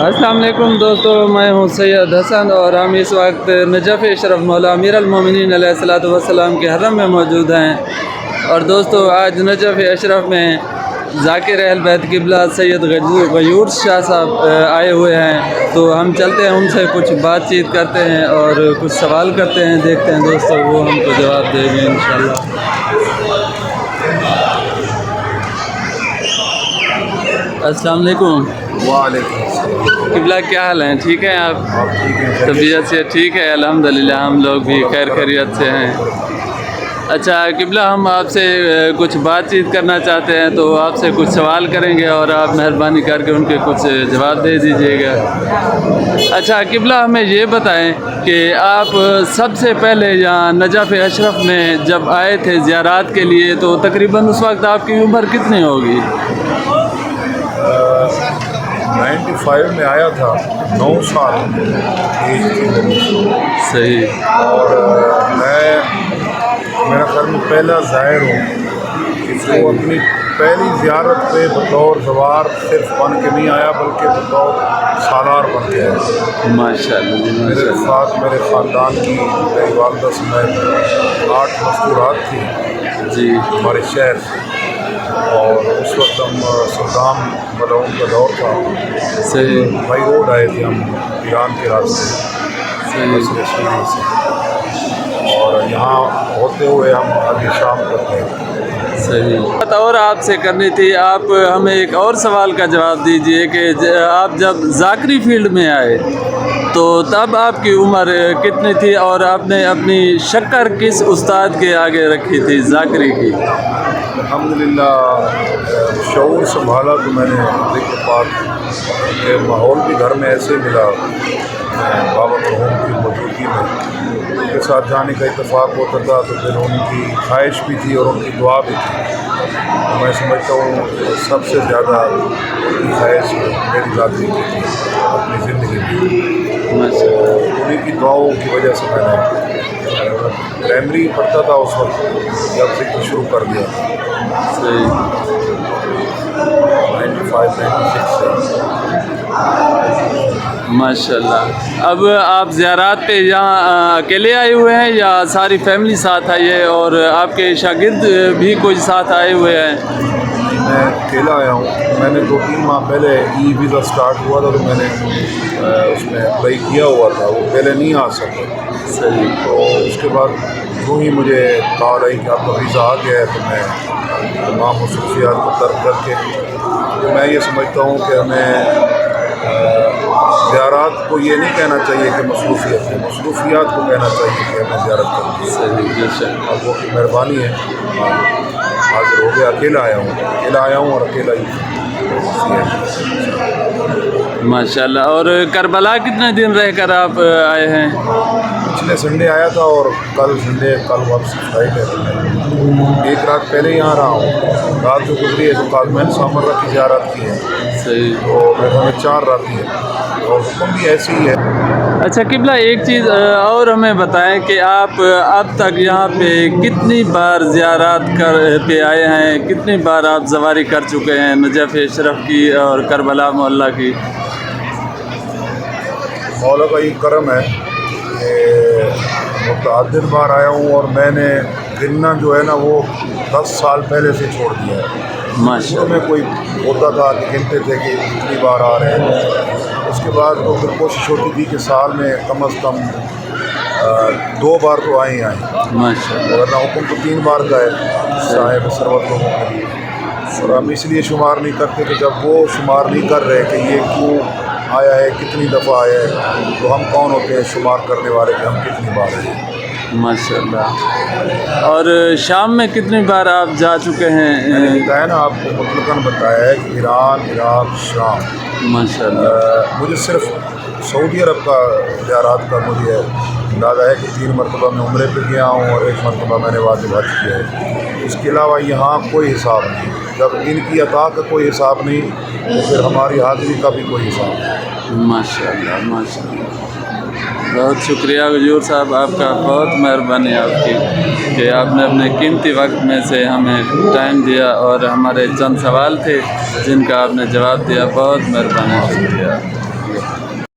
السلام علیکم دوستو، میں ہوں سید حسن اور ہم اس وقت نجف اشرف مولا امیر المومنین علیہ الصلوۃ والسلام کے حرم میں موجود ہیں۔ اور دوستو، آج نجف اشرف میں ذاکر اہل بیت قبلہ سید غیور شاہ صاحب آئے ہوئے ہیں، تو ہم چلتے ہیں ان سے کچھ بات چیت کرتے ہیں اور کچھ سوال کرتے ہیں، دیکھتے ہیں دوستو وہ ہم کو جواب دیں گے انشاءاللہ۔ السلام علیکم۔ وعلیکم السلام۔ قبلہ کیا حال ہیں؟ ٹھیک ہیں آپ؟ ٹھیک ہیں؟ طبیعت سے ٹھیک ہے الحمدللہ، ہم لوگ بھی خیر خیریت سے ہیں۔ اچھا قبلہ، ہم آپ سے کچھ بات چیت کرنا چاہتے ہیں، تو آپ سے کچھ سوال کریں گے اور آپ مہربانی کر کے ان کے کچھ جواب دے دیجیے گا۔ اچھا قبلہ، ہمیں یہ بتائیں کہ آپ سب سے پہلے یہاں نجف اشرف میں جب آئے تھے زیارات کے لیے، تو تقریباً اس وقت آپ کی عمر کتنی ہوگی؟ 95 میں آیا تھا، 9 سال ایج تھی۔ صحیح۔ اور میں میرا خیال میں پہلا زائر ہوں کہ جو اپنی پہلی زیارت پہ بطور زوار صرف بن کے نہیں آیا، بلکہ بطور سالار بن کے آیا۔ ماشاء اللہ۔ میرے ساتھ میرے خاندان کی میری والدہ سمیت 8 مستورات تھیں جی ہمارے شہر سے، اور اس وقت ہم صدام ملعون کا دور تھا۔ صحیح۔ بائی روڈ آئے تھے ہم ایران کے راستے صحیح۔ اور یہاں ہوتے ہوئے ہم آگے شام کرتے ہیں۔ صحیح۔ بات اور آپ سے کرنی تھی، آپ ہمیں ایک اور سوال کا جواب دیجئے کہ آپ جب ذاکری فیلڈ میں آئے تو تب آپ کی عمر کتنی تھی، اور آپ نے اپنی شکر کس استاد کے آگے رکھی تھی ذاکری کی؟ الحمدللہ شعور سنبھالا تو میں نے ذکر پاک کے ماحول بھی گھر میں ایسے ملا، بابا مرحوم کی موجودگی میں ان کے ساتھ جانے کا اتفاق ہوتا تھا، تو پھر ان کی خواہش بھی تھی اور ان کی دعا بھی تھی۔ میں سمجھتا ہوں کہ سب سے زیادہ ان کی خواہش میری ذاتی کی تھی اپنی زندگی میں، انہیں کی دعاؤں کی وجہ سے میں نے پرائمری پڑھتا تھا اس وقت جب ذکر شروع کر دیا۔ صحیح۔ 95-96 سے۔ ماشاء اللہ۔ اب آپ زیارات پہ یہاں اکیلے آئے ہوئے ہیں یا ساری فیملی ساتھ آئی ہے، اور آپ کے شاگرد بھی کچھ ساتھ آئے ہوئے ہیں؟ میں اکیلا آیا ہوں۔ میں نے 2-3 ماہ پہلے ای ویزا سٹارٹ ہوا تھا، تو میں نے اس میں اپلائی کیا ہوا تھا، وہ پہلے نہیں آ سکا۔ صحیح۔ تو اس کے بعد جو ہی مجھے کال آئی کہ آپ کا ویزا آ گیا ہے، تو میں تمام مصروفیات کو ترک کر کے، تو میں یہ سمجھتا ہوں کہ ہمیں زیارات کو یہ نہیں کہنا چاہیے کہ مصروفیت ہے، مصروفیات کو کہنا چاہیے کہ ہمیں زیارت کرنی ہے۔ صحیح۔ اب وہ کی مہربانی ہے، حاضر ہو گیا۔ اکیلا آیا ہوں اور اکیلا ہی۔ ماشاء اللہ۔ اور کربلا کتنے دن رہ کر آپ آئے ہیں؟ پچھلے سنڈے آیا تھا اور کل سنڈے، کل واپسی فلائٹ ہے، تو میں 1 رات پہلے یہاں رہا ہوں۔ رات جو گزری ہے تو قاضمین سامرہ کی زیارت کی ہے۔ صحیح۔ تو میرے میں 4 راتی ہے اور حکم بھی ایسی ہی ہے۔ اچھا قبلہ، ایک چیز اور ہمیں بتائیں کہ آپ اب تک یہاں پہ کتنی بار زیارات پہ آئے ہیں، کتنی بار آپ زواری کر چکے ہیں نجف اشرف کی اور کربلا معلیٰ کی؟ مولا کا یہ کرم ہے کہ متعدد بار آیا ہوں، اور میں نے گننا جو ہے نا وہ 10 سال پہلے سے چھوڑ دیا ہے۔ ماشاء میں کوئی ہوتا تھا کہ گنتے تھے کہ کتنی بار آ رہے ہیں۔ اس کے بعد تو پھر کوشش ہوتی تھی کہ سال میں کم از کم 2 بار تو آئیں ماشاء اللہ۔ ورنہ حکم تو 3 بار کا ہے صاحب ثروت لوگوں کے لیے۔ اور ہم اس لیے شمار نہیں کرتے کہ جب وہ شمار نہیں کر رہے کہ یہ کیوں آیا ہے، کتنی دفعہ آیا ہے، تو ہم کون ہوتے ہیں شمار کرنے والے کہ ہم کتنی بار آئے ہیں۔ ماشاء اللہ۔ اور شام میں کتنی بار آپ جا چکے ہیں؟ میں نے بتایا نا آپ کو، مطلقاً بتایا ہے کہ ایران، عراق، شام۔ ماشاء اللہ۔ مجھے صرف سعودی عرب کا زیارات کا مجھے اندازہ ہے کہ 3 مرتبہ میں عمرے پہ گیا ہوں اور 1 مرتبہ میں نے واجب حج کیا ہے۔ اس کے علاوہ یہاں کوئی حساب نہیں۔ جب ان کی عطا کا کوئی حساب نہیں تو پھر ہماری حاضری کا بھی کوئی حساب نہیں۔ ماشاء اللہ۔ ماشاء اللہ۔ بہت شکریہ غیور صاحب، آپ کا بہت مہربانی آپ کی کہ آپ نے اپنے قیمتی وقت میں سے ہمیں ٹائم دیا، اور ہمارے چند سوال تھے جن کا آپ نے جواب دیا۔ بہت مہربانی، شکریہ۔ شکریہ.